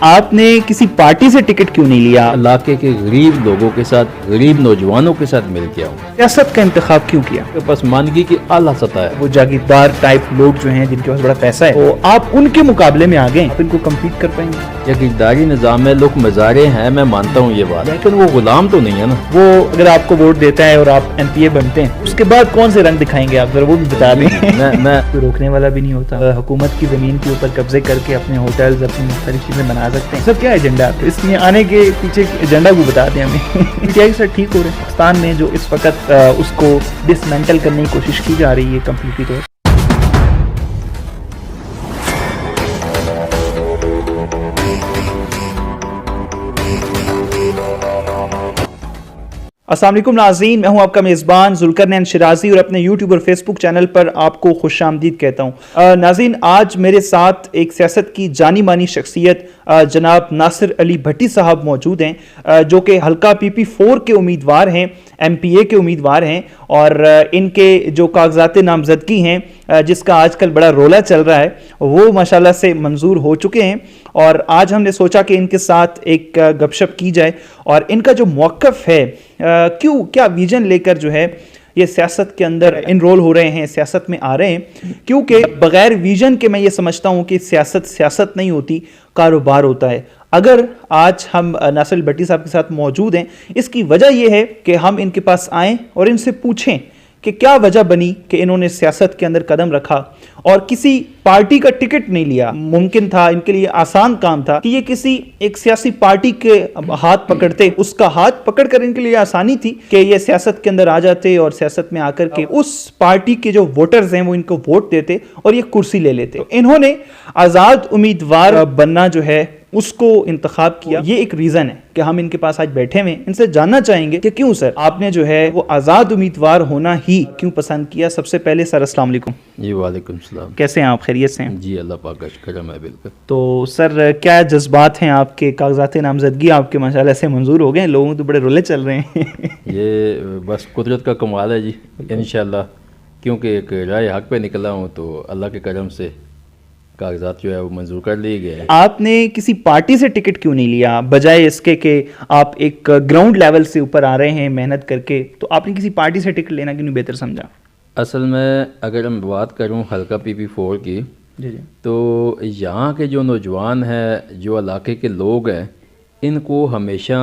आपने किसी पार्टी से टिकट क्यों नहीं लिया? इलाके के गरीब लोगों के साथ, गरीब नौजवानों के साथ मिल के आऊँ। सियासत का इंतखाब क्यों किया? पसमानदगी की आला सतह है। वो जागीरदार टाइप लोग जो हैं जिनके पास बड़ा पैसा है, तो आप उनके मुकाबले में आ गए, आप इनको कम्पीट कर पाएंगे? जागीरदारी निज़ाम है, लोग मज़ारे हैं, मैं मानता हूँ ये बात, लेकिन वो गुलाम तो नहीं है ना। वो अगर आपको वोट देता है और आप MPA बनते हैं, उसके बाद कौन से रंग दिखाएंगे आप, जरा वो भी बता दें। मैं कोई रोकने वाला भी नहीं होता। हुकूमत की जमीन के ऊपर कब्जे करके अपने होटल्स, अपनी मुख्तलिफ चीजें बना सकते हैं। सब क्या एजेंडा है, इसमें आने के पीछे एजेंडा भी बता दें हमें। PTI सर ठीक हो रहे हैं। पाकिस्तान में जो इस वक्त उसको डिसमेंटल करने की कोशिश की जा रही है कम्प्लीटली तौर। अस्सलाम वालेकुम नाज़रीन, मैं हूं आपका मेज़बान ज़ुल्करनैन शिराज़ी और अपने यूट्यूब और फेसबुक चैनल पर आपको खुशामदीद कहता हूं। नाज़रीन, आज मेरे साथ एक सियासत की जानी मानी शख्सियत जनाब नासिर अली भट्टी साहब मौजूद हैं, जो कि हल्का PP4 के उम्मीदवार हैं, MPA के उम्मीदवार हैं और इनके जो कागजात नामजदगी हैं जिसका आजकल बड़ा रोला चल रहा है वो माशाल्लाह से मंजूर हो चुके हैं। और आज हमने सोचा कि इनके साथ एक गपशप की जाए और इनका जो मौक़िफ़ है, क्या विजन लेकर जो है ये सियासत के अंदर इनरोल हो रहे हैं, सियासत में आ रहे हैं। क्योंकि बग़ैर विजन के मैं ये समझता हूँ कि सियासत नहीं होती, कारोबार होता है। अगर आज हम नासिर भट्टी साहब के साथ मौजूद हैं, इसकी वजह यह है कि हम इनके पास आएँ और इनसे पूछें कि क्या वजह बनी कि इन्होंने सियासत के अंदर कदम रखा और किसी पार्टी का टिकट नहीं लिया। मुमकिन था, इनके लिए आसान काम था कि ये किसी एक सियासी पार्टी के हाथ पकड़ते, उसका हाथ पकड़कर इनके लिए आसानी थी कि ये सियासत के अंदर आ जाते और सियासत में आकर के उस पार्टी के जो वोटर्स हैं वो इनको वोट देते और ये कुर्सी ले लेते। तो इन्होंने आज़ाद उम्मीदवार बनना जो है उसको इंतखाब किया। ये एक रीजन है कि हम इनके पास आज बैठे हुए हैं। इनसे जानना चाहेंगे कि क्यों सर आपने जो है वो आज़ाद उम्मीदवार होना ही क्यों पसंद किया। सबसे पहले सर अस्सलाम वालेकुम। जी वालेकुम सलाम। कैसे हैं आप, खैरियत से हैं? जी अल्लाह पाक का करम है बिल्कुल। तो सर क्या जज्बात हैं आपके? कागजात नामजदगी आपके माशाल्लाह से मंजूर हो गए, लोगों तो बड़े रोले चल रहे हैं। ये बस कुदरत का कमाल है जी, इंशाल्लाह, क्योंकि एक राय हक पे निकला हूँ तो अल्लाह के करम से कागजात जो है वो मंजूर कर लिए गए। आपने किसी पार्टी से टिकट क्यों नहीं लिया, बजाय इसके कि आप एक ग्राउंड लेवल से ऊपर आ रहे हैं मेहनत करके, तो आपने किसी पार्टी से टिकट लेना क्यों नहीं बेहतर समझा? असल में अगर हम बात करूँ हल्का PP4 की, जी जी, तो यहाँ के जो नौजवान हैं, जो इलाके के लोग हैं, इनको हमेशा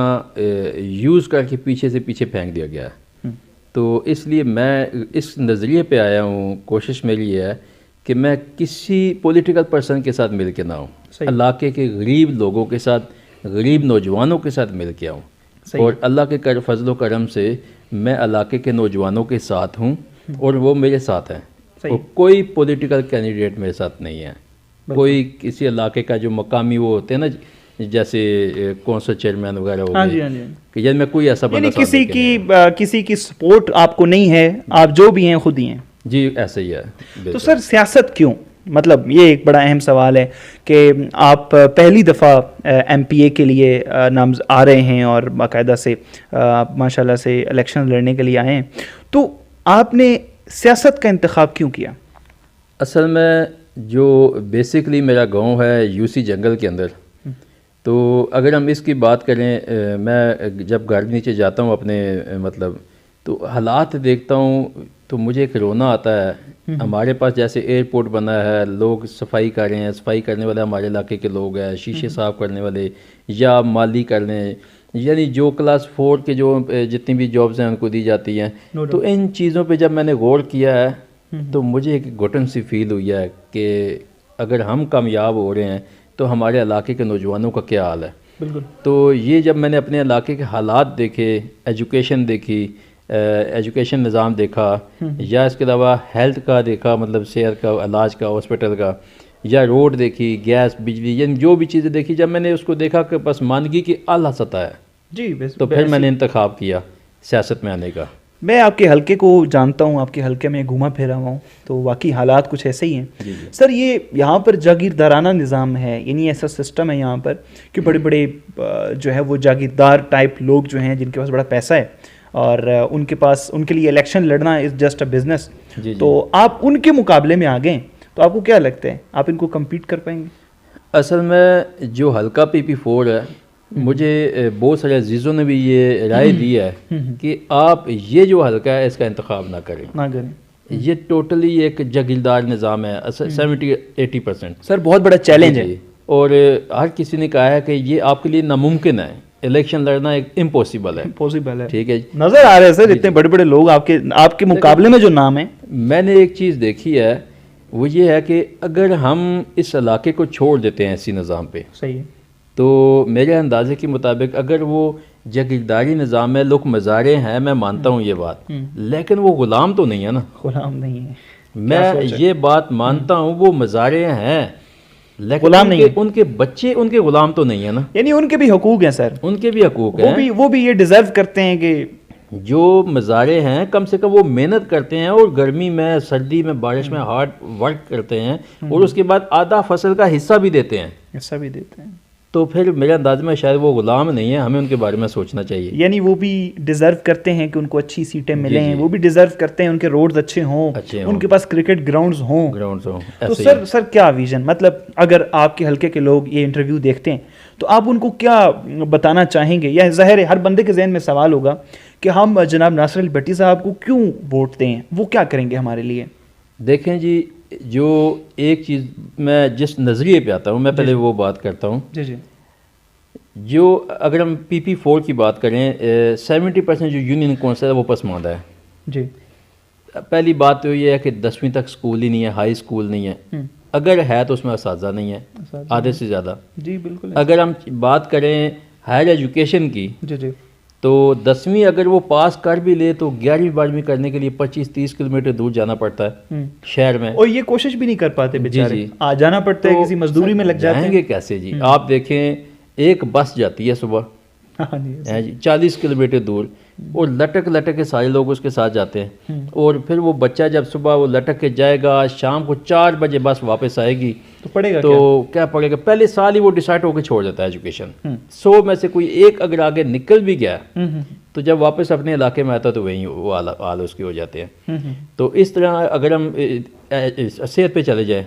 यूज़ करके पीछे से पीछे फेंक दिया गया है। तो इसलिए मैं इस नज़रिए पे आया हूँ, कोशिश मेरी ये है कि मैं किसी पॉलिटिकल पर्सन के साथ मिल के ना हूँ, इलाके के गरीब लोगों के साथ, गरीब नौजवानों के साथ मिल के आऊँ। और अल्लाह के फजल करम से मैं इलाके के नौजवानों के साथ हूँ और वो मेरे साथ हैं। और कोई पॉलिटिकल कैंडिडेट मेरे साथ नहीं है। कोई किसी इलाके का जो मकामी वो होते हैं ना, जैसे कौंसल चेयरमैन वगैरह हो गए, कि जब मैं कोई ऐसा बंदा किसी की सपोर्ट आपको नहीं है, आप जो भी हैं खुद ही हैं। जी ऐसे ही है। तो सर सियासत क्यों, मतलब ये एक बड़ा अहम सवाल है कि आप पहली दफ़ा MPA के लिए नाम आ रहे हैं और बाकायदा से माशाल्लाह से इलेक्शन लड़ने के लिए आए हैं, तो आपने सियासत का इंतखाब क्यों किया? असल में जो बेसिकली मेरा गांव है UC जंगल के अंदर, तो अगर हम इसकी बात करें, मैं जब घर नीचे जाता हूँ अपने मतलब, तो हालात देखता हूँ तो मुझे एक रोना आता है। हमारे पास जैसे एयरपोर्ट बना है, लोग सफाई कर रहे हैं, सफाई करने वाले हमारे इलाके के लोग हैं, शीशे साफ़ करने वाले या माली कर रहे हैं, यानी जो क्लास 4 के जो जितनी भी जॉब्स हैं उनको दी जाती हैं। तो इन चीज़ों पे जब मैंने गौर किया है तो मुझे एक घुटन सी फील हुई है कि अगर हम कामयाब हो रहे हैं तो हमारे इलाके के नौजवानों का क्या हाल है। बिल्कुल। तो ये जब मैंने अपने इलाके के हालात देखे, एजुकेशन देखी, एजुकेशन निज़ाम देखा, या इसके अलावा हेल्थ का देखा, मतलब सेहत का, इलाज का, हॉस्पिटल का, या रोड देखी, गैस, बिजली, यानी जो भी चीज़ें देखी, जब मैंने उसको देखा कि पसमानगी की आला सतह है जी, तो फिर मैंने इंतखाब किया सियासत में आने का। मैं आपके हलके को जानता हूँ, आपके हलके में घूमा फिरा हुआ हूँ, तो वाकई हालात कुछ ऐसे ही हैं। सर ये यहाँ पर जागीरदाराना निज़ाम है, यानी ऐसा सिस्टम है यहाँ पर कि बड़े बड़े जो है वो जागीरदार टाइप लोग जो हैं जिनके पास बड़ा पैसा है और उनके पास, उनके लिए इलेक्शन लड़ना इज़ जस्ट अ बिज़नेस। तो आप उनके मुकाबले में आ गए, तो आपको क्या लगता है आप इनको कम्पीट कर पाएंगे? असल में जो हल्का PP4 है, मुझे बहुत सारे अजीज़ों ने भी ये राय दी है कि आप ये जो हल्का है इसका इंतखाब ना करें। ये टोटली एक जागीरदार निज़ाम है 70-80%। सर बहुत बड़ा चैलेंज है। और हर किसी ने कहा है कि ये आपके लिए नामुमकिन है, इलेक्शन लड़ना एक इम्पॉसिबल है। ठीक है, नजर आ रहे हैं सर इतने बड़े बड़े लोग आपके मुकाबले में जो नाम है। मैंने एक चीज़ देखी है, वो ये है कि अगर हम इस इलाके को छोड़ देते हैं इसी निज़ाम पे, सही है, तो मेरे अंदाजे के मुताबिक अगर वो जागीरदारी निज़ाम में लोग मज़ारे हैं, मैं मानता हूँ ये बात, लेकिन वो ग़ुलाम तो नहीं है ना। ग़ुलाम नहीं है, मैं ये बात मानता हूँ, वो मज़ारे हैं लेकिन ग़ुलाम नहीं है। उनके बच्चे उनके ग़ुलाम तो नहीं है ना। यानी उनके भी हकूक़ हैं सर, उनके भी हकूक़ हैं, वो भी ये डिज़र्व करते हैं कि जो मज़ारे हैं कम से कम वो मेहनत करते हैं और गर्मी में, सर्दी में, बारिश में हार्ड वर्क करते हैं और उसके बाद आधा फसल का हिस्सा भी देते हैं। तो फिर मेरे अंदाज में शायद वो ग़ुलाम नहीं है, हमें उनके बारे में सोचना चाहिए। यानी वो भी डिज़र्व करते हैं कि उनको अच्छी सीटें मिलें, वो भी डिज़र्व करते हैं उनके रोड्स अच्छे हों, उनके पास क्रिकेट ग्राउंड्स हों। तो सर क्या विजन, मतलब अगर आपके हल्के के लोग ये इंटरव्यू देखते हैं तो आप उनको क्या बताना चाहेंगे? या ज़ाहिर है हर बंदे के जहन में सवाल होगा कि हम जनाब नासिर अली भट्टी साहब को क्यों वोट दें, वो क्या करेंगे हमारे लिए? देखें जी, जो एक चीज़ मैं जिस नज़रिए पे आता हूँ, मैं पहले वो बात करता हूँ जी। जो अगर हम PP4 की बात करें, 70% जो यूनियन कौंसिल है वो पसमानदा है जी। पहली बात तो ये है कि 10वीं तक स्कूल ही नहीं है, हाई स्कूल नहीं है, अगर है तो उसमें असातिज़ा नहीं है आधे से ज़्यादा। जी बिल्कुल। अगर हम बात करें हायर एजुकेशन की, जी, तो 10वीं अगर वो पास कर भी ले तो 11वीं 12वीं करने के लिए 25-30 किलोमीटर दूर जाना पड़ता है शहर में, और ये कोशिश भी नहीं कर पाते बेचारे, आ जाना पड़ता है, किसी मजदूरी में लग जाते हैं। कैसे जी? आप देखें एक बस जाती है सुबह 40 किलोमीटर दूर और लटक के सारे लोग उसके साथ जाते हैं, और फिर वो बच्चा जब सुबह वो लटक के जाएगा, शाम को 4 बजे बस वापस आएगी तो पढ़ेगा क्या पढ़ेगा? पहले साल ही वो डिसाइड होकर छोड़ देता है एजुकेशन। 100 में से कोई एक अगर आगे निकल भी गया तो जब वापस अपने इलाके में आता तो वहीं वो हाल उसके हो जाते हैं। तो इस तरह अगर हम सेहत पे चले जाए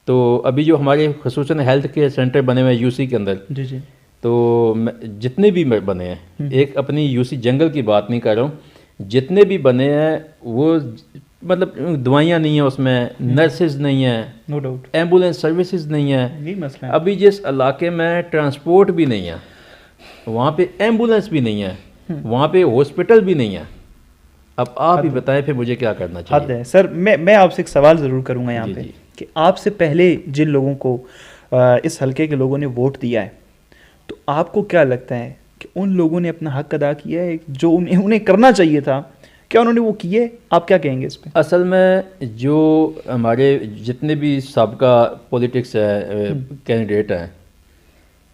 तो अभी जो हमारे खुसूसन हेल्थ केयर सेंटर बने हुए हैं UC के अंदर, जी, तो जितने भी बने हैं, एक अपनी UC जंगल की बात नहीं कर रहा हूँ, जितने भी बने हैं वो मतलब दवाइयाँ नहीं है उसमें, नर्सेज नहीं है, नो डाउट, एम्बुलेंस सर्विसेज नहीं है, यही मसला है। अभी जिस इलाके में ट्रांसपोर्ट भी नहीं है, वहाँ पे एम्बुलेंस भी नहीं है, वहाँ पे हॉस्पिटल भी नहीं है। अब आप ही बताएं फिर मुझे क्या करना चाहिए? हद है सर। मैं आपसे एक सवाल ज़रूर करूँगा यहाँ पे कि आपसे पहले जिन लोगों को इस हल्के के लोगों ने वोट दिया है, तो आपको क्या लगता है कि उन लोगों ने अपना हक अदा किया है जो उन्हें करना चाहिए था? क्या उन्होंने वो किए? आप क्या कहेंगे इस पे? असल में जो हमारे जितने भी सबका पॉलिटिक्स है, कैंडिडेट हैं,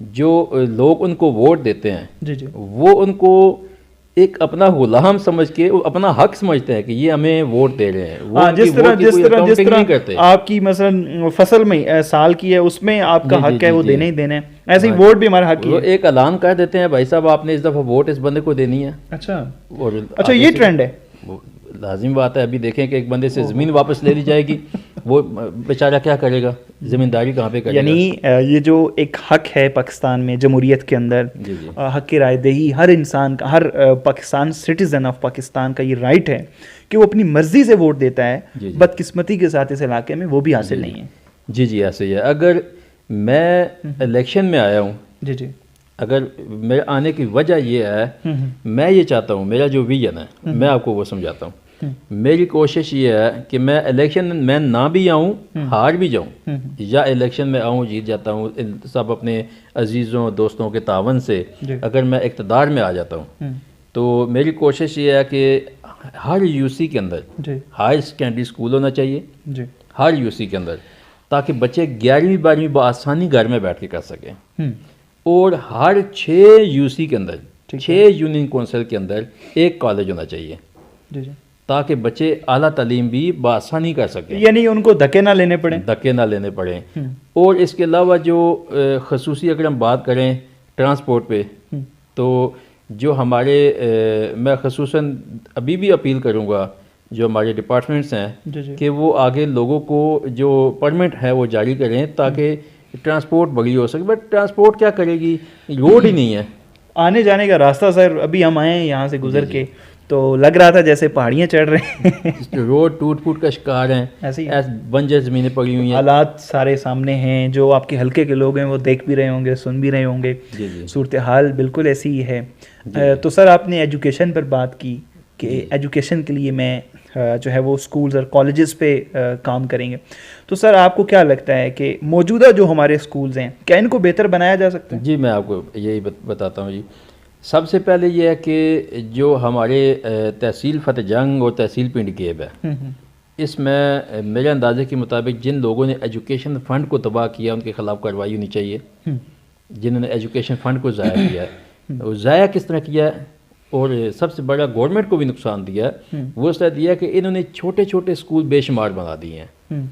जो लोग उनको वोट देते हैं, जी, वो उनको एक अपना गुलाम समझ के अपना हक समझते हैं कि ये हमें वोट दे रहे हैं। वो जिस तरह आपकी मसलन फसल में साल की है, उसमें आपका हक है वो देने ही देने, ऐसे ही वोट भी हमारा हक है। एक ऐलान कर देते हैं, भाई साहब आपने इस दफ़ा वोट इस बंदे को देनी है। अच्छा, ये ट्रेंड है। लाजिम बात है, अभी देखें कि एक बंदे से ज़मीन वापस ले ली जाएगी, वो बेचारा क्या करेगा, ज़मींदारी कहाँ पे करेगा? यानी ये जो एक हक है पाकिस्तान में, जमहूरियत के अंदर हक की रायदही हर इंसान का, हर पाकिस्तान सिटीज़न ऑफ पाकिस्तान का ये राइट है कि वो अपनी मर्जी से वोट देता है। बदकिस्मती के साथ इस इलाके में वो भी हासिल नहीं है। जी, ऐसे ही है। अगर मैं इलेक्शन में आया हूँ, जी, अगर मेरे आने की वजह ये है, मैं ये चाहता हूँ, मेरा जो विजन है मैं आपको वो समझाता हूँ। मेरी कोशिश ये है कि मैं इलेक्शन में ना भी आऊँ, हार भी जाऊँ, या इलेक्शन में आऊँ, जीत जाता हूँ, सब अपने अजीज़ों दोस्तों के तावन से अगर मैं इक़्तिदार में आ जाता हूँ, तो मेरी कोशिश ये है कि हर UC के अंदर हायर सेकेंडरी स्कूल होना चाहिए, हर UC के अंदर, ताकि बच्चे 11वीं 12वीं बआसानी घर में बैठ के कर सकें। और हर 6 UC के अंदर, 6 यूनियन कौंसिल के अंदर एक कॉलेज होना चाहिए, ताकि बच्चे आला तालीम भी बआसानी कर सकें, यानी उनको धक्के ना लेने पड़े। और इसके अलावा जो खसूसी अगर हम बात करें ट्रांसपोर्ट पे, तो जो हमारे मैं खसूसन अभी भी अपील करूँगा जो हमारे डिपार्टमेंट्स हैं कि वो आगे लोगों को जो परमिट है वो जारी करें, ताकि ट्रांसपोर्ट बड़ी हो सके, बट ट्रांसपोर्ट क्या करेगी, रोड ही नहीं है। आने जाने का रास्ता सर, अभी हम आए हैं यहाँ से गुजर के, तो लग रहा था जैसे पहाड़ियाँ चढ़ रहे हैं। रोड टूट फूट का शिकार हैं, ऐसे ही बंजर ज़मीनें पड़ी हुई हैं। हालात सारे सामने हैं, जो आपके हल्के के लोग हैं वो देख भी रहे होंगे, सुन भी रहे होंगे। जी जी सूरत हाल बिल्कुल ऐसी ही है। तो सर आपने एजुकेशन पर बात की कि एजुकेशन के लिए मैं जो है वो स्कूल्स और कॉलेजेस पे काम करेंगे। तो सर आपको क्या लगता है कि मौजूदा जो हमारे स्कूल्स हैं, क्या इनको बेहतर बनाया जा सकता है? जी, मैं आपको यही बताता हूँ जी। सबसे पहले ये है कि जो हमारे तहसील फतेहजंग और तहसील पिंड गेब है, इसमें मेरे अंदाजे के मुताबिक जिन लोगों ने एजुकेशन फ़ंड को तबाह किया उनके ख़िलाफ़ कार्रवाई होनी चाहिए। जिन्होंने एजुकेशन फ़ंड को ज़ाया किया है, वो ज़ाया किस तरह किया है, और सबसे बड़ा गवर्नमेंट को भी नुकसान दिया है, वो इस तरह दिया कि इन्होंने छोटे छोटे स्कूल बेशुमार बना दिए हैं।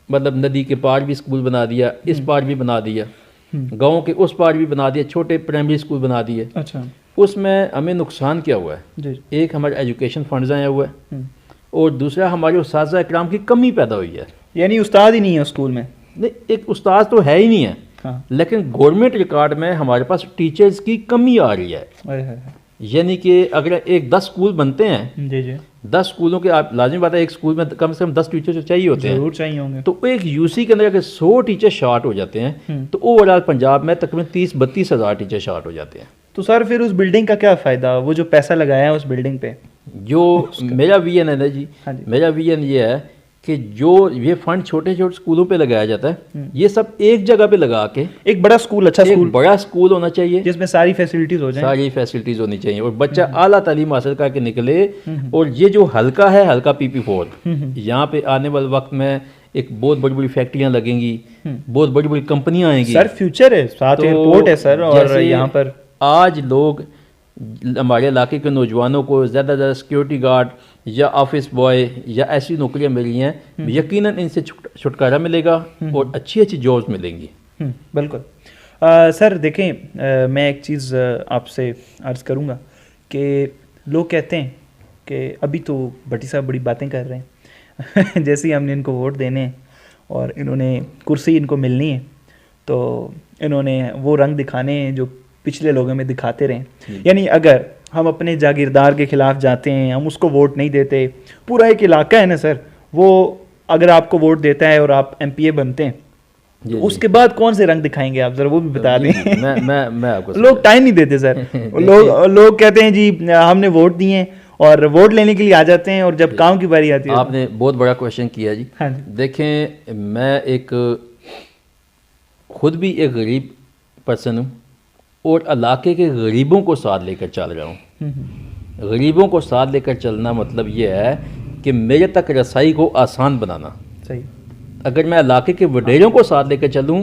मतलब नदी के पार भी स्कूल बना दिया, इस पार भी बना दिया, गांव के उस पार भी बना दिया, छोटे प्राइमरी स्कूल बना दिए। अच्छा, उसमें हमें नुकसान क्या हुआ है? जी। एक हमारे एजुकेशन फंड्स आया हुआ है, और दूसरा हमारे उस्ताद इकराम की कमी पैदा हुई है। यानी उस्ताद ही नहीं है स्कूल में? नहीं, एक उस्ताद तो है ही नहीं है। हाँ। लेकिन गवर्नमेंट रिकॉर्ड में हमारे पास टीचर्स की कमी आ रही है। यानी कि अगर एक 10 स्कूल बनते हैं, जी जी, 10 स्कूलों के, आप लाजमी बात है एक स्कूल में कम से कम 10 टीचर चाहिए होते हैं, जरूर चाहिए होंगे। तो एक यूसी के अंदर अगर 100 टीचर शॉर्ट हो जाते हैं, तो ओवरऑल पंजाब में तकरीबन 30-32 हज़ार टीचर शॉर्ट हो जाते हैं। तो सर फिर उस बिल्डिंग का क्या फ़ायदा, वो जो पैसा लगाया है उस बिल्डिंग पे? जो मेरा विजन है ना जी, हाँ जी। मेरा विजन ये है कि जो ये फंड छोटे छोटे स्कूलों पे लगाया जाता है, ये सब एक जगह पे लगा के एक बड़ा स्कूल, अच्छा एक स्कूल बड़ा स्कूल होना चाहिए, जिसमें सारी फैसिलिटीज हो जाएं। सारी फैसिलिटीज़ होनी चाहिए, और बच्चा आला तालीम हासिल करके निकले। और ये जो हल्का है, हल्का PP4, यहाँ पे आने वाले वक्त में एक बहुत बड़ी बड़ी फैक्ट्रियाँ लगेंगी, बहुत बड़ी बड़ी कंपनियाँ आएंगी। सर फ्यूचर है, साथ तो एयरपोर्ट है सर, और जैसे यहाँ पर आज लोग हमारे इलाके के नौजवानों को ज़्यादा ज़्यादा सिक्योरिटी गार्ड या ऑफिस बॉय या ऐसी नौकरियां मिल रही हैं, यकीनन इनसे छुटकारा मिलेगा और अच्छी अच्छी जॉब्स मिलेंगी। बिल्कुल। सर देखें, मैं एक चीज़ आपसे अर्ज़ करूँगा कि लोग कहते हैं कि अभी तो भट्टी साहब बड़ी बातें कर रहे हैं जैसे ही हमने इनको वोट देने हैं और इन्होंने कुर्सी इनको मिलनी है, तो इन्होंने वो रंग दिखाने हैं जो पिछले लोगों में दिखाते रहे। यानी अगर हम अपने जागीरदार के खिलाफ जाते हैं, हम उसको वोट नहीं देते, पूरा एक इलाका है ना सर, वो अगर आपको वोट देता है और आप MPA बनते हैं, तो उसके बाद कौन से रंग दिखाएंगे आप, जरा वो भी बता दें। मैं आपको लोग टाइम नहीं देते सर लोग कहते हैं जी हमने वोट दिए हैं, और वोट लेने के लिए आ जाते हैं, और जब काम की बारी आती है। आपने बहुत बड़ा क्वेश्चन किया जी। हाँ। देखें, मैं खुद भी एक गरीब पर्सन हूँ, और इलाके के गरीबों को साथ लेकर चल रहा हूँ। गरीबों को साथ लेकर चलना मतलब ये है कि मेरे तक रसाई को आसान बनाना। सही। अगर मैं इलाके के वडेरों को साथ लेकर चलूँ,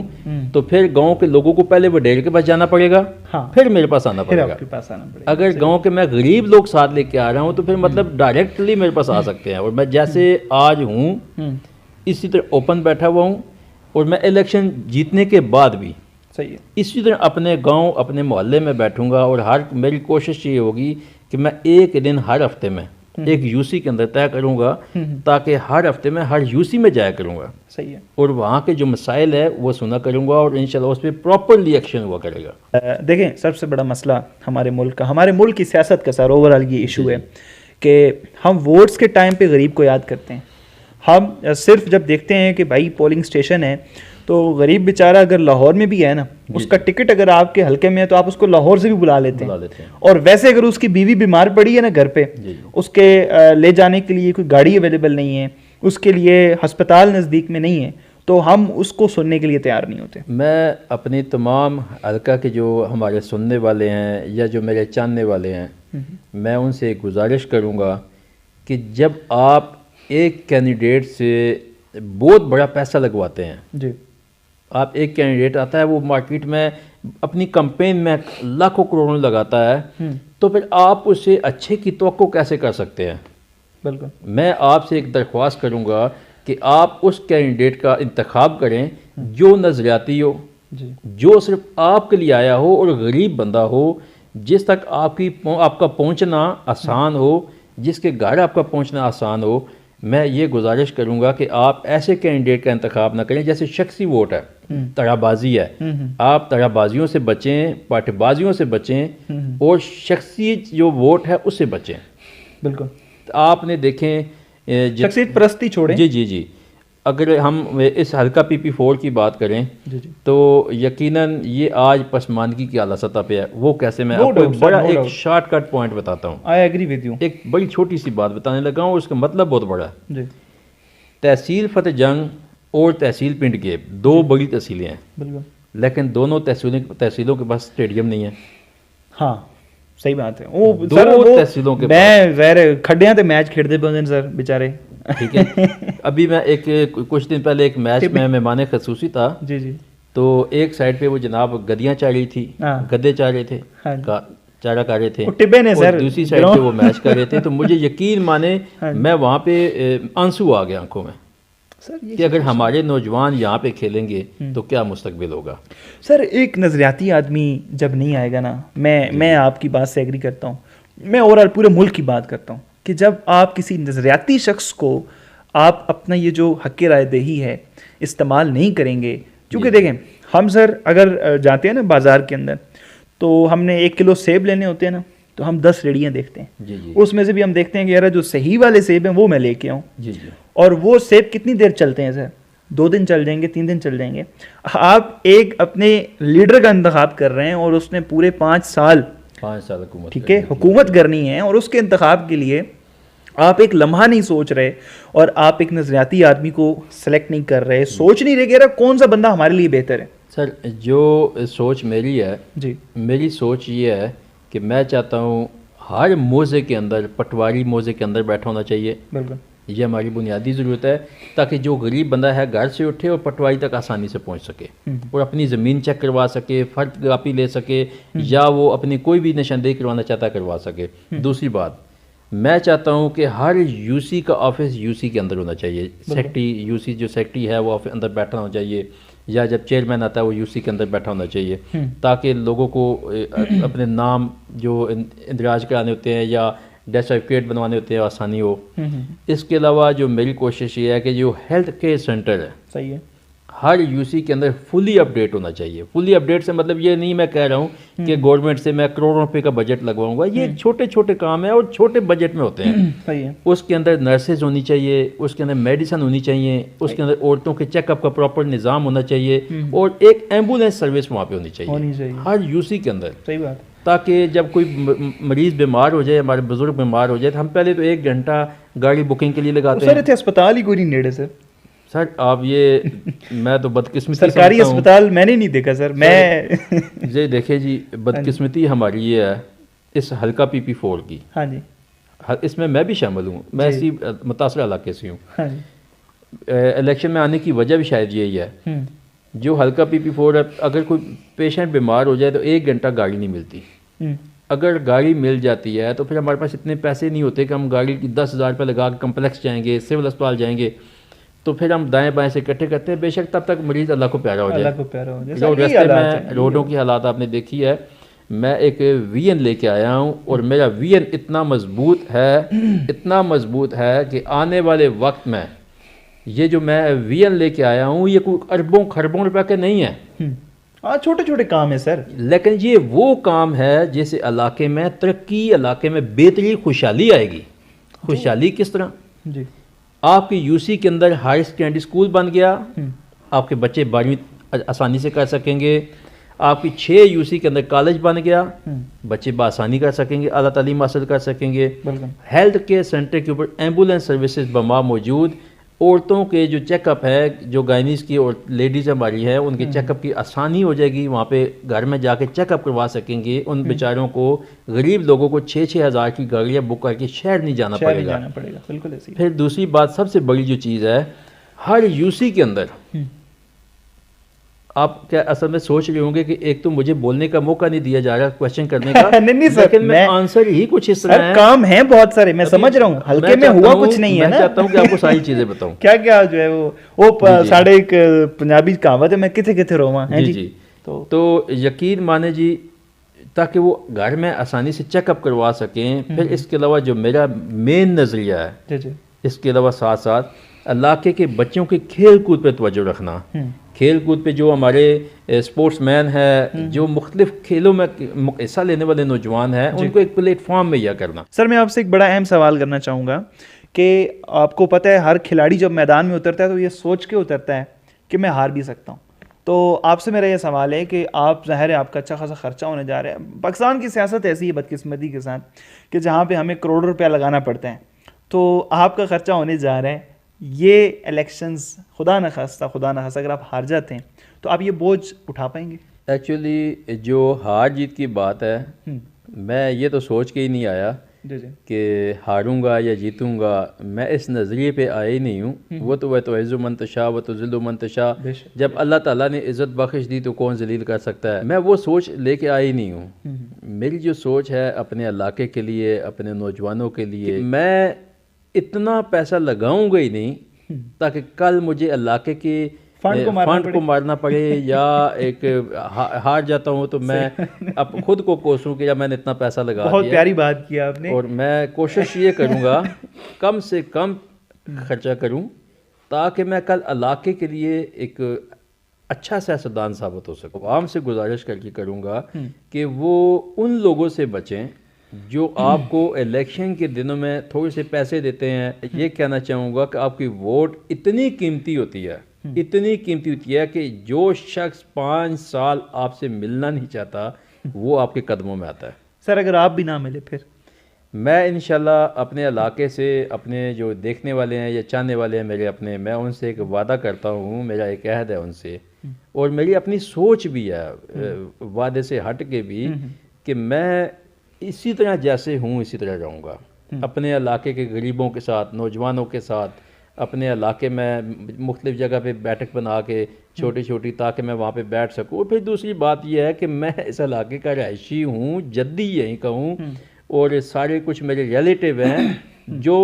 तो फिर गांव के लोगों को पहले वडेर के पास जाना पड़ेगा, हाँ, फिर मेरे पास आना फिर पड़ेगा। आपके पास आना पड़ेगा। अगर गांव के मैं गरीब लोग साथ लेके आ रहा हूँ, तो फिर मतलब डायरेक्टली मेरे पास आ सकते हैं। और मैं जैसे आज हूँ इसी तरह ओपन बैठा हुआ हूँ, और मैं इलेक्शन जीतने के बाद भी सही है, इसी तरह अपने गांव, अपने मोहल्ले में बैठूंगा। और मेरी कोशिश ये होगी कि मैं एक दिन हर हफ्ते में एक यूसी के अंदर तय करूंगा, ताकि हर हफ्ते में हर यूसी में जाया करूंगा। सही है। और वहाँ के जो मसाइल है वो सुना करूंगा, और इंशाल्लाह उस पर प्रॉपरली एक्शन हुआ करेगा। देखें, सबसे बड़ा मसला हमारे मुल्क की सियासत का सर ओवरऑल ये इशू है कि हम वोट्स के टाइम पे गरीब को याद करते हैं। हम सिर्फ जब देखते हैं कि भाई पोलिंग स्टेशन है, तो गरीब बेचारा अगर लाहौर में भी है ना, उसका टिकट अगर आपके हल्के में है तो आप उसको लाहौर से भी बुला लेते हैं। और वैसे अगर उसकी बीवी बीमार पड़ी है ना घर पे, उसके ले जाने के लिए कोई गाड़ी अवेलेबल नहीं है, उसके लिए अस्पताल नज़दीक में नहीं है, तो हम उसको सुनने के लिए तैयार नहीं होते। मैं अपनी तमाम हल्का के जो हमारे सुनने वाले हैं या जो मेरे जानने वाले हैं, मैं उनसे गुजारिश करूँगा कि जब आप एक कैंडिडेट से बहुत बड़ा पैसा लगवाते हैं जी, आप एक कैंडिडेट आता है, वो मार्केट में अपनी कैंपेन में लाखों करोड़ों लगाता है, तो फिर आप उससे अच्छे की तवक्को कैसे कर सकते हैं? बिल्कुल। मैं आपसे एक दरख्वास्त करूंगा कि आप उस कैंडिडेट का इंतखाब करें जो नज़रियाती हो, जो सिर्फ आपके लिए आया हो और गरीब बंदा हो, जिस तक आपका पहुंचना आसान हो, जिसके घर आपका पहुंचना आसान हो। मैं ये गुजारिश करूंगा कि आप ऐसे कैंडिडेट का इंतखाब ना करें जैसे शख्सी वोट है, तराबाजी है। आप तराबाजियों से बचें, पार्टीबाजियों से बचें और शख्सी जो वोट है उससे बचें। बिल्कुल। तो आपने देखें शख्सियत परस्ती छोड़ें। जी जी जी। अगर हम इस हल्का PP4 की बात करें जी जी। तो यकीनन ये आज पसमानदगी की आला सतह पे है। वो कैसे, मैं No आपको doubt, एक sir, बड़ा no एक doubt. शॉर्टकट पॉइंट बताता हूँ। I agree with you. एक बड़ी छोटी सी बात बताने लगा हूँ, उसका मतलब बहुत बड़ा है। जी तहसील फतेह जंग और तहसील पिंड गेब दो बड़ी तहसीलें हैं, बिल्कुल। लेकिन दोनों तहसीलों के पास स्टेडियम नहीं है। हाँ सही बात है। वो दो सर वो तहसीलों के मैं ज़ाहिर खड्डियां ते मैच खेलते पे सर बेचारे। ठीक है। अभी मैं कुछ दिन पहले एक मैच में मेहमान खसूसी था, जी जी। तो एक साइड पे वो जनाब गद्दियाँ चाह रही थी, हाँ। गद्दे चाह रहे थे, हाँ जी। चारा कर रहे थे, वो टिब्बे ने और सर दूसरी साइड पे वो मैच कर रहे थे। तो मुझे यकीन माने हाँ जी। मैं वहाँ पे आंसू आ गया आंखों में सर ये कि अगर हमारे नौजवान यहाँ पे खेलेंगे तो क्या मुस्तकबिल होगा। सर एक नज़रियाती आदमी जब नहीं आएगा ना, मैं आपकी बात से एग्री करता हूँ। मैं ओवरऑल पूरे मुल्क की बात करता हूँ कि जब आप किसी नज़रियाती शख्स को आप अपना ये जो हक़ राय दही है इस्तेमाल नहीं करेंगे, क्योंकि देखें हम सर अगर जाते हैं ना बाज़ार के अंदर, तो हमने 1 किलो सेब लेने होते हैं ना, तो हम 10 रेड़ियाँ देखते हैं। जी जी उसमें से भी हम देखते हैं कि यार जो सही वाले सेब हैं वो मैं लेके आऊँ। जी जी। और वो सेब कितनी देर चलते हैं सर? 2 दिन चल जाएंगे, 3 दिन चल जाएंगे। आप एक अपने लीडर का इंतखाब कर रहे हैं और उसने पूरे 5 साल 5 साल हुकूमत, ठीक है, हुकूमत करनी है, और उसके इंतखाब के लिए आप एक लम्हा नहीं सोच रहे और आप एक नजरियाती आदमी को सेलेक्ट नहीं कर रहे, सोच नहीं रहे कि यार कौन सा बंदा हमारे लिए बेहतर है। सर जो सोच मेरी है जी मेरी सोच ये है कि मैं चाहता हूँ हर मोज़े के अंदर, पटवारी मोज़े के अंदर बैठा होना चाहिए। बिल्कुल। ये हमारी बुनियादी ज़रूरत है, ताकि जो गरीब बंदा है घर से उठे और पटवारी तक आसानी से पहुंच सके और अपनी ज़मीन चेक करवा सके, फ़र्द कापी ले सके, या वो अपनी कोई भी निशानदेही करवाना चाहता है करवा सके। दूसरी बात, मैं चाहता हूं कि हर यूसी का ऑफिस यूसी के अंदर होना चाहिए। सेक्रेटरी, यूसी जो सेक्रेटरी है वो ऑफिस अंदर बैठा होना चाहिए, या जब चेयरमैन आता है वो यूसी के अंदर बैठा होना चाहिए, ताकि लोगों को अपने नाम जो इंदराज कराने होते हैं या डेथ सर्टिफिकेट बनवाने होते हैं आसानी हो। इसके अलावा जो मेरी कोशिश ये है कि जो हेल्थ केयर सेंटर है सही है, हर यूसी के अंदर फुली अपडेट होना चाहिए। फुली अपडेट से मतलब ये नहीं मैं कह रहा हूँ कि गवर्नमेंट से मैं करोड़ों रुपए का बजट लगवाऊंगा, ये छोटे छोटे काम है और छोटे बजट में होते हैं। सही है। उसके अंदर नर्सेज होनी चाहिए, उसके अंदर मेडिसिन होनी चाहिए, उसके अंदर औरतों के चेकअप का प्रॉपर निज़ाम होना चाहिए, और एक एम्बुलेंस सर्विस वहाँ पे होनी चाहिए हर यूसी के अंदर। सही बात। ताकि जब कोई मरीज़ बीमार हो जाए, हमारे बुजुर्ग बीमार हो जाए, तो हम पहले तो 1 घंटा गाड़ी बुकिंग के लिए लगाते हैं। सर इतने अस्पताल ही कोई नहीं नेड़े सर। सर आप ये मैं तो बदकिस्मती सरकारी अस्पताल मैंने नहीं देखा सर। मैं ये देखे जी, बदकिस्मती हमारी ये है इस हल्का PP4 की। हाँ जी। इसमें मैं भी शामिल हूँ, मैं इसी मुतासर इलाके से हूँ। हाँ जी। इलेक्शन में आने की वजह भी शायद यही है। जो हल्का PP4 है, अगर कोई पेशेंट बीमार हो जाए तो 1 घंटा गाड़ी नहीं मिलती। अगर गाड़ी मिल जाती है तो फिर हमारे पास इतने पैसे नहीं होते कि हम गाड़ी की 10,000 रुपये लगा के कम्प्लेक्स जाएंगे, सिविल अस्पताल जाएंगे, तो फिर हम दाएं बाएं से इकट्ठे करते हैं। बेशक तब तक मरीज़ अल्लाह को प्यारा हो जाए। जो रास्ते में रोडों की हालात आपने देखी है, मैं एक VN लेके आया हूँ और मेरा VN इतना मजबूत है कि आने वाले वक्त में ये जो मैं VN लेके आया हूँ ये कोई अरबों खरबों रुपए के नहीं है। हाँ छोटे छोटे काम है सर, लेकिन ये वो काम है जिससे इलाके में तरक्की, इलाके में बेहतरी, खुशहाली आएगी। खुशहाली किस तरह जी? आपके यूसी के अंदर हायर सेकेंडरी स्कूल बन गया, आपके बच्चे 12वीं आसानी से कर सकेंगे। आपकी 6 यूसी के अंदर कॉलेज बन गया, बच्चे बआसानी कर सकेंगे, आला तालीम हासिल कर सकेंगे। हेल्थ केयर सेंटर के ऊपर एम्बुलेंस सर्विसेज बमा मौजूद, औरतों के जो चेकअप है, जो गायनीज की और लेडीज़ हमारी है, उनके चेकअप की आसानी हो जाएगी। वहाँ पे घर में जाके चेकअप करवा सकेंगे। उन बेचारों को, गरीब लोगों को 6-6 हज़ार की गाड़ियाँ बुक करके शहर नहीं जाना पड़ेगा। बिल्कुल ऐसी। फिर दूसरी बात, सबसे बड़ी जो चीज़ है, हर यूसी के अंदर आप क्या असल में सोच रहे होंगे कि एक तो मुझे बोलने का मौका नहीं दिया जा रहा, क्वेश्चन करने का। नहीं सर, लेकिन मैं आंसर ही कुछ इस तरह है। काम है बहुत सारे, मैं समझ रहा हूँ, हल्के में हुआ कुछ नहीं है ना। मैं चाहता हूँ कि आपको सारी चीजें बताऊं। क्या क्या जो है वो साढ़े एक पंजाबी कहावत है, मैं किथे किथे रोवा है जी। तो यकीन माने जी, ताकि वो घर में आसानी से चेकअप करवा सकें। फिर इसके अलावा जो मेरा मेन नजरिया है इसके अलावा साथ साथ इलाके के बच्चों के खेल कूद पर तवज्जो रखना, खेल कूद पे जो हमारे स्पोर्ट्समैन है, जो मुख्तलिफ खेलों में हिस्सा लेने वाले नौजवान हैं, उनको एक प्लेटफॉर्म मुहैया करना। सर मैं आपसे एक बड़ा अहम सवाल करना चाहूँगा कि आपको पता है हर खिलाड़ी जब मैदान में उतरता है तो ये सोच के उतरता है कि मैं हार भी सकता हूँ। तो आपसे मेरा ये सवाल है कि आप ज़ाहिर है आपका अच्छा खासा खर्चा होने जा रहा है। पाकिस्तान की सियासत ऐसी है बदकिस्मती के साथ कि जहाँ पे हमें करोड़ों रुपया लगाना पड़ता है, तो आपका खर्चा होने जा रहा है। ये इलेक्शंस खुदा न खास्ता अगर आप हार जाते हैं तो आप ये बोझ उठा पाएंगे? एक्चुअली जो हार जीत की बात है, मैं ये तो सोच के ही नहीं आया जी जी कि हारूंगा या जीतूंगा। मैं इस नज़रिए पे आया ही नहीं हूँ। वो तो इज़्ज़ु मन तशा व तुज़िल्लु मन तशा, जब अल्लाह ताला ने इज़्ज़त बख्श दी तो कौन जलील कर सकता है। मैं वो सोच लेके आया ही नहीं हूँ। मेरी जो सोच है अपने इलाके के लिए, अपने नौजवानों के लिए, मैं इतना पैसा लगाऊंगा ही नहीं ताकि कल मुझे इलाके के फंड को मारना पड़े या एक हार जाता हूँ तो मैं अब खुद को कोसूं कि यार मैंने इतना पैसा लगा दिया। बहुत प्यारी बात की आपने। और मैं कोशिश ये करूँगा कम से कम खर्चा करूँ ताकि मैं कल इलाके के लिए एक अच्छा सियासतदान साबित हो सकूँ। आवाम से गुजारिश करके करूँगा कि वो उन लोगों से बचें जो आपको इलेक्शन के दिनों में थोड़े से पैसे देते हैं। ये कहना चाहूँगा कि आपकी वोट इतनी कीमती होती है, इतनी कीमती होती है कि जो शख्स 5 साल आपसे मिलना नहीं चाहता वो आपके कदमों में आता है। सर अगर आप भी ना मिले फिर? मैं इंशाल्लाह अपने इलाके से, अपने जो देखने वाले हैं या चाहने वाले हैं मेरे अपने, मैं उनसे एक वादा करता हूँ, मेरा एक अहद है उनसे, और मेरी अपनी सोच भी है वादे से हट के भी, कि मैं इसी तरह जैसे हूँ इसी तरह रहूँगा। अपने इलाके के गरीबों के साथ, नौजवानों के साथ, अपने इलाके में मुख्तलिफ जगह पे बैठक बना के छोटी छोटी, ताकि मैं वहाँ पे बैठ सकूँ। और फिर दूसरी बात यह है कि मैं इस इलाके का रहायशी हूँ, जद्दी यहीं का हूँ, और सारे कुछ मेरे रिलेटिव हैं जो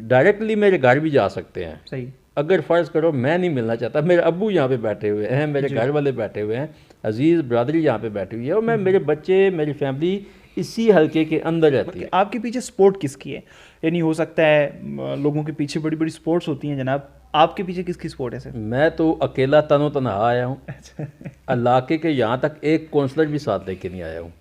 डायरेक्टली मेरे घर भी जा सकते हैं। सही। अगर फ़र्ज़ करो मैं नहीं मिलना चाहता, मेरे अब्बू यहाँ पे बैठे हुए हैं, मेरे घर वाले बैठे हुए हैं, अजीज़ बरादरी यहाँ पे बैठी हुई है, और मैं, मेरे बच्चे, मेरी फैमिली इसी हल्के के अंदर रहती है। आपके पीछे सपोर्ट किसकी है? यानी हो सकता है लोगों के पीछे बड़ी बड़ी स्पोर्ट्स होती हैं जनाब, आपके पीछे किसकी सपोर्ट है सर? मैं तो अकेला तनो तनहा आया हूँ। इलाके के यहाँ तक एक काउंसलर भी साथ लेके नहीं आया हूँ,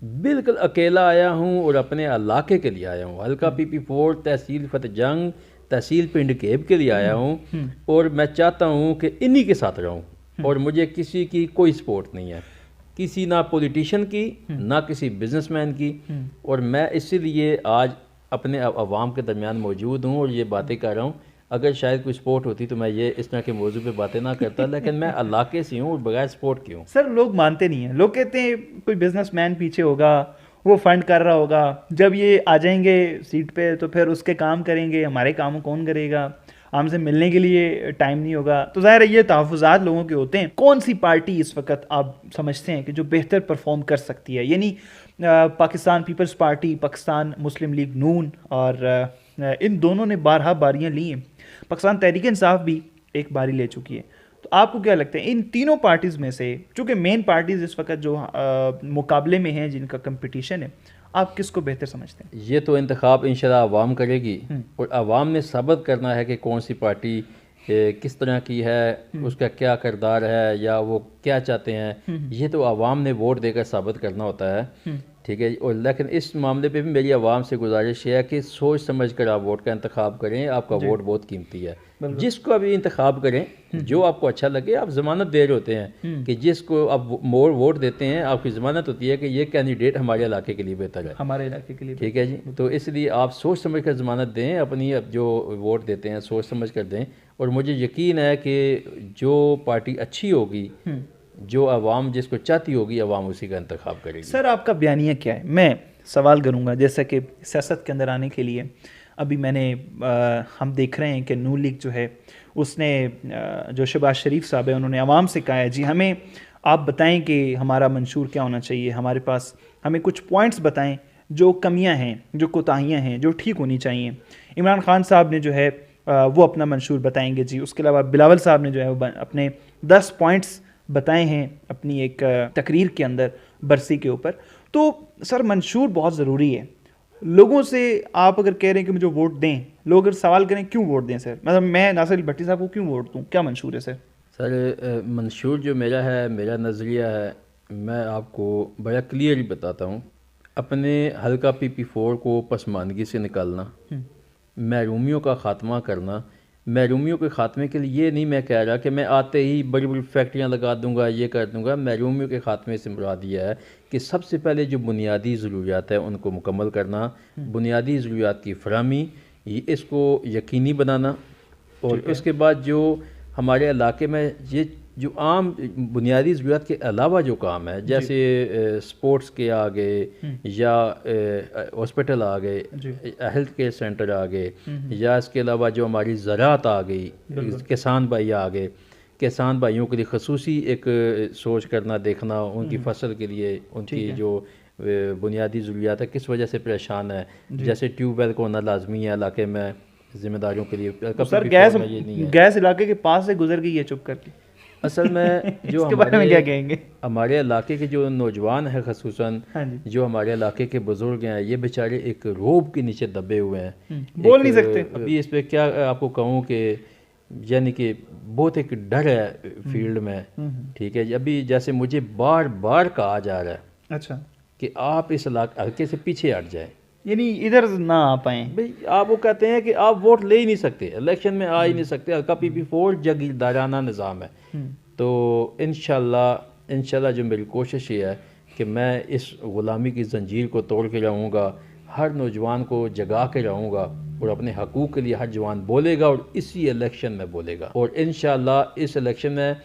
बिल्कुल अकेला आया हूँ और अपने इलाके के लिए आया हूँ। हल्का PP4 तहसील फतेहजंग, तहसील पिंड केब के लिए आया हूँ, और मैं चाहता हूँ कि इन्हीं के साथ रहूँ, और मुझे किसी की कोई सपोर्ट नहीं है, किसी ना पॉलिटिशियन की, ना किसी बिजनेसमैन की। और मैं इसीलिए आज अपने अवाम के दरमियान मौजूद हूँ और ये बातें कर रहा हूँ। अगर शायद कोई सपोर्ट होती तो मैं ये इस तरह के मौजू पे बातें ना करता, लेकिन मैं इलाके से हूँ और बगैर सपोर्ट की हूँ। सर लोग मानते नहीं हैं, लोग कहते हैं कोई बिजनेसमैन पीछे होगा, वो फंड कर रहा होगा, जब ये आ जाएंगे सीट पे तो फिर उसके काम करेंगे, हमारे काम कौन करेगा, हमसे मिलने के लिए टाइम नहीं होगा। तो ज़ाहिर है ये तहफ़्फ़ुज़ात लोगों के होते हैं। कौन सी पार्टी इस वक्त आप समझते हैं कि जो बेहतर परफॉर्म कर सकती है? यानी पाकिस्तान पीपल्स पार्टी, पाकिस्तान मुस्लिम लीग नून, और इन दोनों ने बारहा बारियां ली हैं, पाकिस्तान तहरीक इंसाफ भी एक बारी ले चुकी है। तो आपको क्या लगता है इन तीनों पार्टीज़ में से, चूँकि मेन पार्टीज़ इस वक्त जो मुकाबले में हैं, जिनका कंपटीशन है, आप किसको बेहतर समझते हैं? ये तो इंतखाब इंशाल्लाह अवाम करेगी, और अवाम ने साबित करना है कि कौन सी पार्टी किस तरह की है, उसका क्या किरदार है, या वो क्या चाहते हैं। ये तो अवाम ने वोट देकर साबित करना होता है, ठीक है। और लेकिन इस मामले पे भी मेरी आवाम से गुजारिश है कि सोच समझ कर आप वोट का इंतखाब करें। आपका वोट बहुत कीमती है, जिसको अभी इंतखाब करें जो आपको अच्छा लगे। आप ज़मानत दे रहे होते हैं कि जिसको आप वोट देते हैं, आपकी ज़मानत होती है कि ये कैंडिडेट हमारे इलाके के लिए बेहतर है, हमारे इलाके के लिए, ठीक है जी। तो इसलिए आप सोच समझ कर ज़मानत दें, अपनी अब जो वोट देते हैं सोच समझ कर दें। और मुझे यकीन है कि जो पार्टी अच्छी होगी, जो आवाम जिसको चाहती होगी, आवाम उसी का इंतखाब करेगी। सर आपका बयानिया क्या है? मैं सवाल करूँगा, जैसा कि सियासत के अंदर आने के लिए अभी हम देख रहे हैं कि नून लीग जो है उसने जो शहबाज शरीफ साहब है उन्होंने आवाम से कहा है जी हमें आप बताएं कि हमारा मंशूर क्या होना चाहिए, हमारे पास हमें कुछ पॉइंट्स बताएं जो कमियां हैं, जो कोताहियां हैं, जो ठीक होनी चाहिए। इमरान खान साहब ने जो है वो अपना मंशूर बताएंगे जी। उसके अलावा बिलावल साहब ने जो है अपने 10 पॉइंट्स बताए हैं अपनी एक तकरीर के अंदर बरसी के ऊपर। तो सर मंशूर बहुत ज़रूरी है, लोगों से आप अगर कह रहे हैं कि मुझे वोट दें, लोग अगर सवाल करें क्यों वोट दें सर, मतलब मैं नासिर अली भट्टी साहब को क्यों वोट दूं, क्या मंशूर है सर? सर मंशूर जो मेरा है, मेरा नज़रिया है, मैं आपको बड़ा क्लियरली बताता हूँ। अपने हल्का PP4 को पसमानदगी से निकालना, महरूमियों का ख़ात्मा करना। महरूमियों के ख़ात्मे के लिए ये नहीं मैं कह रहा कि मैं आते ही बड़ी बड़ी फैक्ट्रियाँ लगा दूंगा, ये कर दूंगा। महरूमियों के ख़ात्मे से मुराद ये है कि सबसे पहले जो बुनियादी ज़रूरियात है उनको मुकम्मल करना, बुनियादी ज़रूरियात की फराहमी, इसको यकीनी बनाना। और उसके बाद जो हमारे इलाके में ये जो आम बुनियादी ज़रूरत के अलावा जो काम है, जैसे स्पोर्ट्स के आ गए, या हॉस्पिटल आ गए, हेल्थ केयर सेंटर आ गए, या इसके अलावा जो हमारी ज़राअत आ गई, किसान भाई आ गए, किसान भाइयों के लिए खसूसी एक सोच करना, देखना उनकी फसल के लिए, उनकी जो बुनियादी ज़रूरियात है किस वजह से परेशान है, जैसे ट्यूबवेल को होना लाजमी है इलाके में ज़िम्मेदारियों के लिए। तो सर गैस इलाके के पास से गुजर गई है चुप करके। असल में जो इसके बारे में क्या कहेंगे? हमारे इलाके के जो नौजवान हैं, खसूसन जो हमारे इलाके के बुजुर्ग हैं, ये बेचारे एक रोब के नीचे दबे हुए हैं, बोल नहीं सकते। अभी इस पे क्या आपको कहूँ कि यानी कि बहुत एक डर है फील्ड में, ठीक है। अभी जैसे मुझे बार बार कहा जा रहा है अच्छा कि आप इस हल्के से पीछे हट जाए, यानी इधर ना आ पाए। भाई आप वो कहते हैं कि आप वोट ले ही नहीं सकते, इलेक्शन में आ ही नहीं सकते, हल्का PP4 जागीरदाराना निज़ाम है। तो इंशाल्लाह जो मेरी कोशिश ये है कि मैं इस ग़ुलामी की ज़ंजीर को तोड़ के रहूँगा, हर नौजवान को जगा के रहूँगा, और अपने हकूक़ के लिए हर जवान बोलेगा, और इसी इलेक्शन में बोलेगा। और इंशाल्लाह इस इलेक्शन में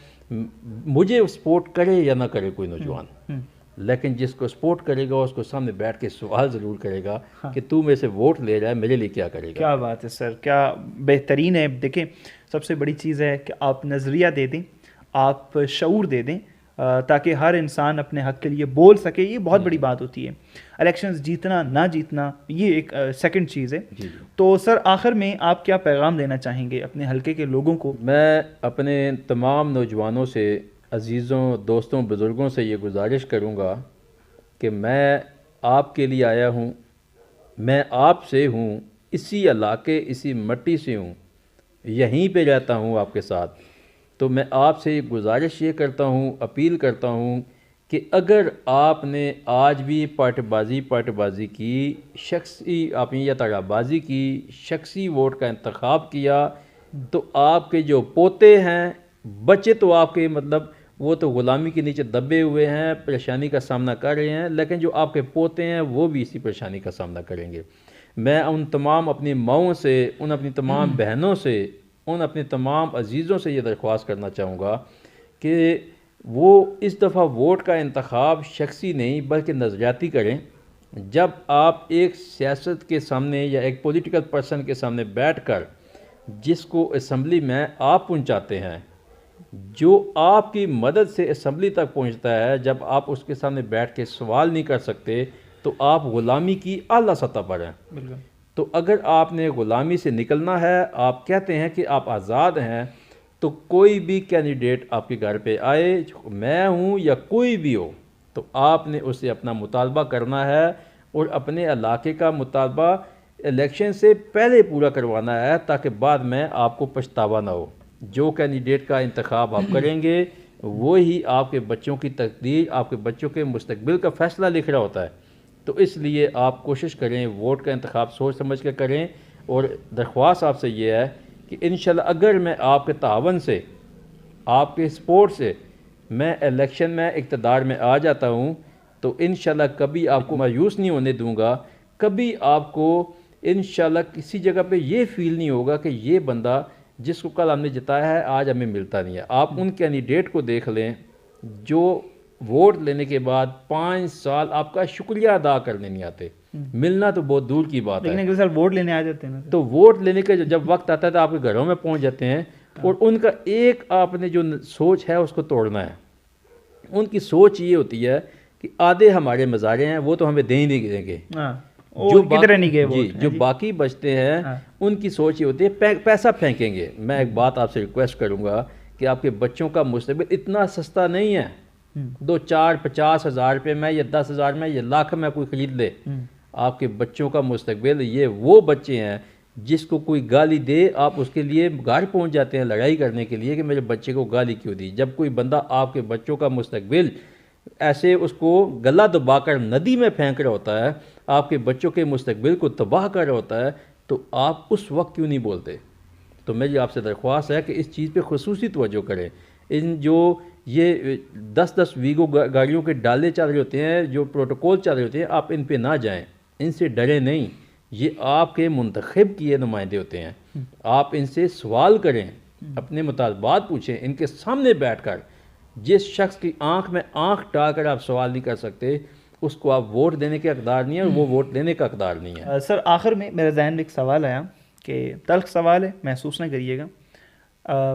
मुझे सपोर्ट करे या ना करे कोई नौजवान, लेकिन जिसको सपोर्ट करेगा उसको सामने बैठ के सवाल ज़रूर करेगा कि तू मेरे से वोट ले रहा है, मेरे लिए क्या करेगा। क्या बात है सर, क्या बेहतरीन है। देखें, सबसे बड़ी चीज़ है कि आप नज़रिया दे दें, आप शऊर दे दें, ताकि हर इंसान अपने हक़ के लिए बोल सके। ये बहुत बड़ी बात होती है। इलेक्शंस जीतना ना जीतना ये एक सेकंड चीज़ है। तो सर आखिर में आप क्या पैगाम देना चाहेंगे अपने हल्के के लोगों को? मैं अपने तमाम नौजवानों से, अजीज़ों, दोस्तों, बुज़ुर्गों से ये गुजारिश करूँगा कि मैं आपके लिए आया हूँ, मैं आपसे हूँ, इसी इलाके, इसी मट्टी से हूँ, यहीं पे रहता हूँ आपके साथ। तो मैं आपसे गुजारिश ये करता हूँ, अपील करता हूँ कि अगर आपने आज भी पार्टीबाजी की, शख्सी आपने या तड़ाबाजी की, शख्सी वोट का इंतखाब किया, तो आपके जो पोते हैं, बच्चे तो आपके मतलब वो तो ग़ुलामी के नीचे दबे हुए हैं, परेशानी का सामना कर रहे हैं, लेकिन जो आपके पोते हैं वो भी इसी परेशानी का सामना करेंगे। मैं उन तमाम अपनी माओं से, उन अपनी तमाम बहनों से, उन अपने तमाम अजीज़ों से ये दरख्वास्त करना चाहूँगा कि वो इस दफ़ा वोट का इंतखाब शख्सी नहीं बल्कि नज़रियाती करें। जब आप एक सियासत के सामने या एक पॉलिटिकल पर्सन के सामने बैठकर जिसको असम्बली में आप पहुंचाते हैं, जो आपकी मदद से असम्बली तक पहुंचता है, जब आप उसके सामने बैठ के सवाल नहीं कर सकते तो आप ग़ुलामी की आला सतह पर हैं। तो अगर आपने ग़ुलामी से निकलना है, आप कहते हैं कि आप आज़ाद हैं, तो कोई भी कैंडिडेट आपके घर पे आए, मैं हूँ या कोई भी हो, तो आपने उससे अपना मुतालबा करना है, और अपने इलाके का मुतालबा इलेक्शन से पहले पूरा करवाना है, ताकि बाद में आपको पछतावा ना हो। जो कैंडिडेट का इंतखाब आप करेंगे वो ही आपके बच्चों की तकदीर, आपके बच्चों के मुस्तकबिल का फ़ैसला लिख रहा होता है। तो इसलिए आप कोशिश करें, वोट का इंतखाब सोच समझ कर करें। और दरख्वास्त आपसे ये है कि इंशाल्लाह अगर मैं आपके तावन से, आपके सपोर्ट से मैं इलेक्शन में इक़्तिदार में आ जाता हूँ, तो इंशाल्लाह कभी आपको मायूस नहीं होने दूँगा, कभी आपको इंशाल्लाह किसी जगह पे ये फ़ील नहीं होगा कि ये बंदा जिसको कल हमने जिताया है आज हमें मिलता नहीं है। आप उन कैंडिडेट को देख लें जो वोट लेने के बाद 5 साल आपका शुक्रिया अदा करने नहीं आते। मिलना तो बहुत दूर की बात है, लेकिन अगले साल वोट लेने आ जाते हैं ना, तो वोट लेने का जब वक्त आता है तो आपके घरों में पहुंच जाते हैं, और उनका एक आपने जो सोच है उसको तोड़ना है। उनकी सोच ये होती है कि आधे हमारे मज़ारे हैं, वो तो हमें दे ही नहीं देंगे, जो किधर नहीं गए जी, जो बाकी बचते हैं उनकी सोच ये होती है पैसा फेंकेंगे। मैं एक बात आपसे रिक्वेस्ट करूंगा कि आपके बच्चों का मुस्तकबिल इतना सस्ता नहीं है, 2, 4, 50 हज़ार रुपये में या 10 हज़ार में या लाख में कोई ख़रीद ले। आपके बच्चों का मुस्तकबिल, ये वो बच्चे हैं जिसको कोई गाली दे आप उसके लिए घर पहुंच जाते हैं लड़ाई करने के लिए कि मेरे बच्चे को गाली क्यों दी। जब कोई बंदा आपके बच्चों का मुस्तकबिल ऐसे उसको गला दबाकर नदी में फेंक रहा होता है, आपके बच्चों के मुस्तकबिल को तबाह कर रहा होता है, तो आप उस वक्त क्यों नहीं बोलते? तो मेरी आपसे दरख्वास्त है कि इस चीज़ पे खुसूसी तवज्जो करें। इन जो ये 10-10 वीगो गाड़ियों के डाले चल रहे होते हैं, जो प्रोटोकॉल चल रहे होते हैं, आप इन पे ना जाएं, इनसे डरें नहीं। ये आपके मुंतखब किए नुमाइंदे होते हैं, आप इनसे सवाल करें, अपने मुतालबात पूछें इनके सामने बैठकर। जिस शख्स की आंख में आंख डालकर आप सवाल नहीं कर सकते, उसको आप वोट देने के हकदार नहीं है और वो वोट लेने का हकदार नहीं है। सर आखिर में मेरे जहन में एक सवाल आया कि तल्ख सवाल है, महसूस ना करिएगा।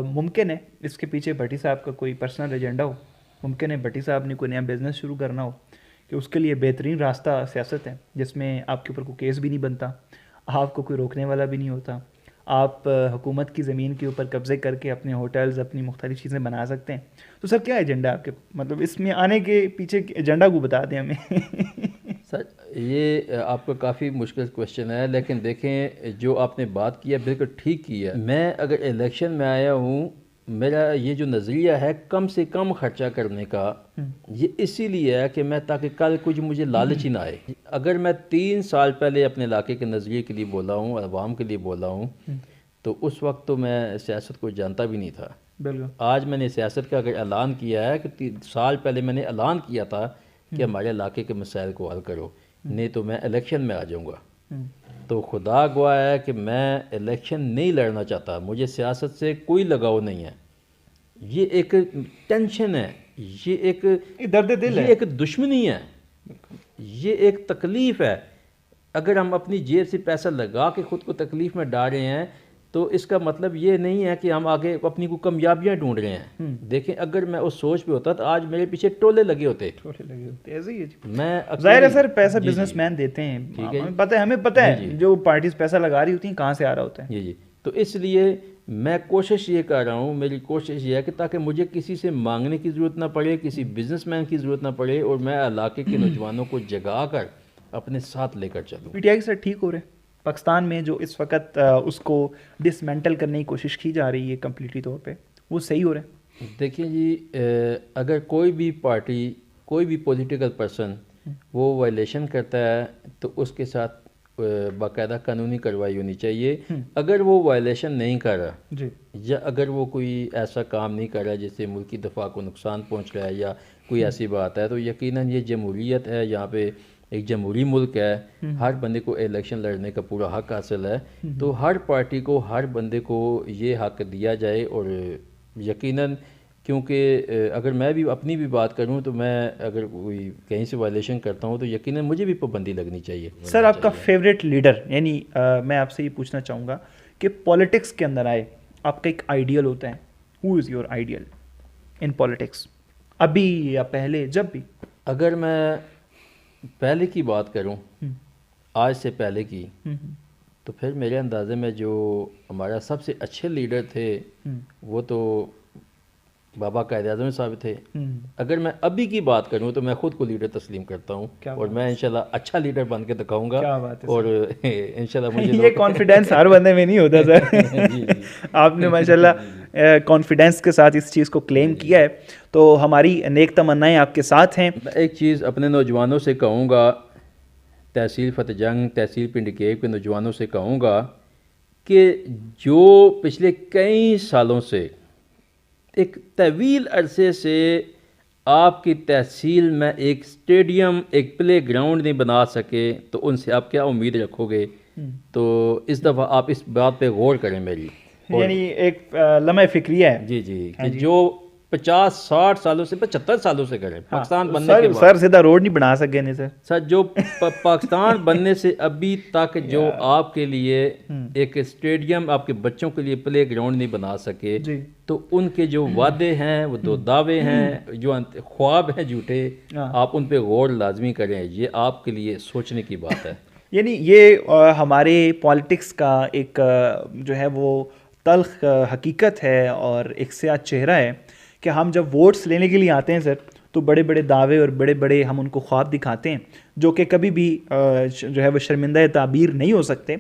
मुमकिन है इसके पीछे भट्टी साहब का कोई पर्सनल एजेंडा हो, मुमकिन है भट्टी साहब ने कोई नया बिज़नेस शुरू करना हो कि उसके लिए बेहतरीन रास्ता सियासत है जिसमें आपके ऊपर कोई केस भी नहीं बनता, आपको कोई रोकने वाला भी नहीं होता, आप हुकूमत की ज़मीन के ऊपर कब्ज़े करके अपने होटल्स अपनी मुख्तलिफ़ चीज़ें बना सकते हैं। तो सर क्या एजेंडा है आपके, मतलब इसमें आने के पीछे एजेंडा को बता दें हमें। सर ये आपका काफ़ी मुश्किल क्वेश्चन है, लेकिन देखें जो आपने बात की है बिल्कुल ठीक की है। मैं अगर इलेक्शन में आया हूँ, मेरा ये जो नज़रिया है कम से कम खर्चा करने का, ये इसीलिए है कि मैं ताकि कल कुछ मुझे लालच ही ना आए। अगर मैं 3 साल पहले अपने इलाके के नज़रिए के लिए बोला हूँ, अवाम के लिए बोला हूँ, तो उस वक्त तो मैं सियासत को जानता भी नहीं था। बिल्कुल। आज मैंने सियासत का अगर ऐलान किया है कि 3 साल पहले मैंने ऐलान किया था कि हमारे इलाके के मसाइल को हल करो, नहीं तो मैं इलेक्शन में आ जाऊँगा। तो खुदा गवाह है कि मैं इलेक्शन नहीं लड़ना चाहता, मुझे सियासत से कोई लगाव नहीं है। ये एक टेंशन है, ये एक दर्द दिल ये है, एक दुश्मनी है, ये एक तकलीफ़ है। अगर हम अपनी जेब से पैसा लगा के ख़ुद को तकलीफ़ में डाल रहे हैं, तो इसका मतलब ये नहीं है कि हम आगे अपनी को कामयाबियाँ ढूंढ रहे हैं। देखें, अगर मैं उस सोच पे होता तो आज मेरे पीछे टोले लगे होते। ऐसे ही है जी। मैं जाहिर है सर, पैसा बिजनेसमैन देते हैं, ठीक है, हमें पता है जो पार्टीज पैसा लगा रही होती हैं कहाँ से आ रहा होता है। जी। तो इसलिए मैं कोशिश ये कर रहा हूँ, मेरी कोशिश ये है कि ताकि मुझे किसी से मांगने की ज़रूरत ना पड़े, किसी बिजनेसमैन की ज़रूरत ना पड़े, और मैं इलाके के नौजवानों को जगा कर अपने साथ लेकर चलूँ। पीटीआई सर ठीक हो रहे हैं पाकिस्तान में, जो इस वक्त उसको डिसमेंटल करने की कोशिश की जा रही है कम्प्लीटली तौर पे, वो सही हो रहे हैं? देखिए जी, अगर कोई भी पार्टी, कोई भी पॉलिटिकल पर्सन वो वायलेशन करता है तो उसके साथ बाकायदा कानूनी कार्रवाई होनी चाहिए। अगर वो वायलेशन नहीं कर रहा जी, या अगर वो कोई ऐसा काम नहीं कर रहा जिससे मुल्की दफा को नुकसान पहुंच रहा है या कोई ऐसी बात है, तो यकीनन ये जमहूरियत है, यहाँ पे एक जमहूरी मुल्क है, हर बंदे को इलेक्शन लड़ने का पूरा हक हासिल है। तो हर पार्टी को, हर बंदे को ये हक दिया जाए। और यकीनन, क्योंकि अगर मैं भी अपनी भी बात करूं तो मैं अगर कोई कहीं से वायलेशन करता हूं तो यकीनन मुझे भी पाबंदी लगनी चाहिए। सर आपका फेवरेट लीडर, यानी मैं आपसे ये पूछना चाहूँगा कि पॉलिटिक्स के अंदर आए आपका एक आइडियल होता है, who is your ideal in politics, अभी या पहले, जब भी? अगर मैं पहले की बात करूं, आज से पहले की, तो फिर मेरे अंदाजे में जो हमारा सबसे अच्छे लीडर थे वो तो बाबा कायद-ए-आज़म साहब थे। अगर मैं अभी की बात करूं तो मैं खुद को लीडर तस्लीम करता हूं और मैं इंशाल्लाह अच्छा लीडर बन के दिखाऊंगा। क्या बात है और इंशाल्लाह मुझे ये कॉन्फिडेंस हर बंदे में नहीं होता सर। आपने माशाल्लाह कॉन्फिडेंस के साथ इस चीज़ को क्लेम किया है, तो हमारी नेक तमन्नाएं आपके साथ हैं। मैं एक चीज़ अपने नौजवानों से कहूँगा, तहसील फतेहजंग, तहसील पिंड केब के नौजवानों से कहूँगा कि जो पिछले कई सालों से, एक तवील अरसे से आपकी तहसील में एक स्टेडियम, एक प्ले ग्राउंड नहीं बना सके, तो उनसे आप क्या उम्मीद रखोगे? तो इस दफ़ा आप इस बात पे गौर करें मेरी, यानी एक लम्हे फिक्रिया है। जी कि जो 50-60 सालों से, 75 सालों से करें पाकिस्तान बनने के बाद। सर सीधा रोड नहीं बना सके नहीं सर जो पाकिस्तान बनने से अभी तक जो आपके लिए एक स्टेडियम, आपके बच्चों के लिए प्ले ग्राउंड नहीं बना सके, तो उनके जो वादे हैं, वो दो दावे हैं, जो ख्वाब हैं झूठे, आप उन पे गौर लाजमी करें। ये आपके लिए सोचने की बात है। यानी ये हमारे पॉलिटिक्स का एक जो है वो तल्ख हकीकत है और एक स्याह चेहरा है कि हम जब वोट्स लेने के लिए आते हैं सर, तो बड़े बड़े दावे और बड़े बड़े हम उनको ख्वाब दिखाते हैं जो कि कभी भी जो है वो शर्मिंदा ताबीर नहीं हो सकते।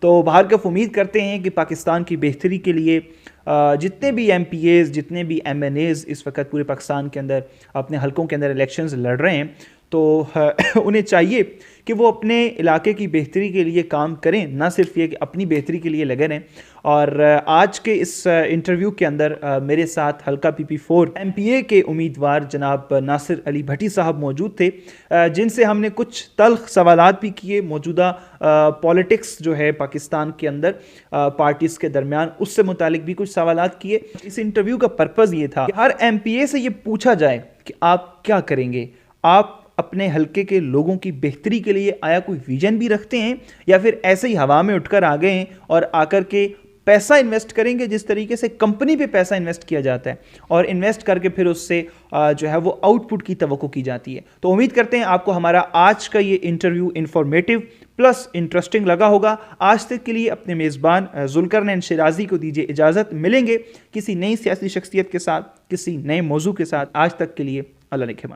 तो भारकफ उम्मीद करते हैं कि पाकिस्तान की बेहतरी के लिए जितने भी MPAs, जितने भी MNAs इस वक्त पूरे पाकिस्तान के अंदर अपने हलकों के अंदर इलेक्शंस लड़ रहे हैं, तो उन्हें चाहिए कि वो अपने इलाके की बेहतरी के लिए काम करें, ना सिर्फ ये कि अपनी बेहतरी के लिए लगे रहें। और आज के इस इंटरव्यू के अंदर मेरे साथ हल्का PP4 MPA के उम्मीदवार जनाब नासिर अली भट्टी साहब मौजूद थे, जिनसे हमने कुछ तल्ख सवालात भी किए मौजूदा पॉलिटिक्स जो है पाकिस्तान के अंदर पार्टीज़ के दरमियान, उससे मुतालिक भी कुछ सवालात किए। इस इंटरव्यू का पर्पज़ ये था कि हर MPA से ये पूछा जाए कि आप क्या करेंगे, आप अपने हलके के लोगों की बेहतरी के लिए आया कोई विजन भी रखते हैं या फिर ऐसे ही हवा में उठकर आ गए हैं और आकर के पैसा इन्वेस्ट करेंगे जिस तरीके से कंपनी पे पैसा इन्वेस्ट किया जाता है और इन्वेस्ट करके फिर उससे जो है वो आउटपुट की तवक्को की जाती है। तो उम्मीद करते हैं आपको हमारा आज का ये इंटरव्यू इंफॉर्मेटिव प्लस इंटरेस्टिंग लगा होगा। आज तक के लिए अपने मेज़बान जुल्करनैन शिराजी को दीजिए इजाज़त। मिलेंगे किसी नई सियासी शख्सियत के साथ, किसी नए मौजू के साथ। आज तक के लिए अल्लाह ने